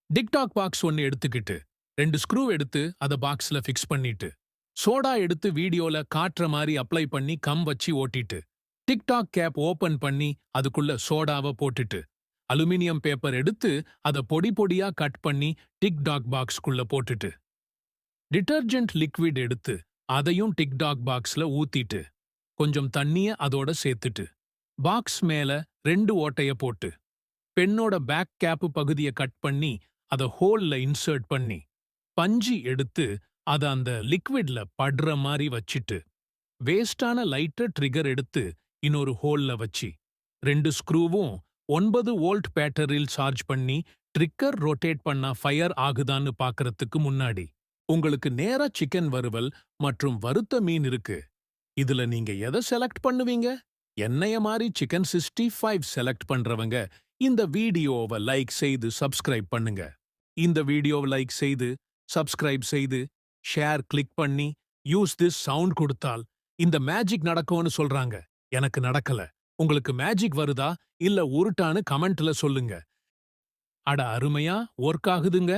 TikTok box ஒன்னு எடுத்துக்கிட்டு 2 screw எடுத்து அத பாக்ஸ்ல ஃபிக்ஸ் பண்ணிட்டு சோடா எடுத்து வீடியோல காட்டுற மாதிரி அப்ளை பண்ணி கம் வச்சு ஓட்டிட்டு டிக்டாக் கேப் ஓபன் பண்ணி அதுக்குள்ள சோடாவை போட்டுட்டு அலுமினியம் பேப்பர் எடுத்து அத பொடி பொடியா கட் பண்ணி டிக்டாக் பாக்ஸ்க்குள்ள போட்டுட்டு டிட்டர்ஜென்ட் லிக்விட் எடுத்து அதையும் டிக்டாக் பாக்ஸ்ல ஊத்திட்டு கொஞ்சம் தண்ணிய அதோட சேர்த்துட்டு பாக்ஸ் மேல 2 ஓட்டைய போட்டு பெண்ணோட பேக் கேப் பகுதியை கட் பண்ணி அத ஹோல்ல இன்சர்ட் பண்ணி பஞ்சி எடுத்து அத அந்த லிக்விட்ல படுற மாதிரி வச்சிட்டு வேஸ்டான லைட்டர் ட்ரிகர் எடுத்து இன்னொரு ஹோல்ல வச்சு 2 ஸ்க்ரூவும் 9 வோல்ட் பேட்டரில் சார்ஜ் பண்ணி ட்ரிக்கர் ரொட்டேட் பண்ணா ஃபயர் ஆகுதான்னு பாக்கறதுக்கு முன்னாடி உங்களுக்கு நேரா சிக்கன் வறுவல் மற்றும் வறுத்த மீன் இருக்கு. இதுல நீங்க எதை செலக்ட் பண்ணுவீங்க? என்னைய மாதிரி சிக்கன் 65 செலக்ட் பண்றவங்க இந்த வீடியோவை லைக் செய்து சப்ஸ்கிரைப் பண்ணுங்க. இந்த வீடியோவை லைக் செய்து சப்ஸ்கிரைப் செய்து ஷேர் கிளிக் பண்ணி யூஸ் திஸ் சவுண்ட் கொடுத்தால் இந்த மேஜிக் நடக்கும்னு சொல்றாங்க. எனக்கு நடக்கல. உங்களுக்கு மேஜிக் வருதா இல்ல உருட்டான்னு கமெண்ட்ல சொல்லுங்க. அட அருமையா ஒர்க் ஆகுதுங்க.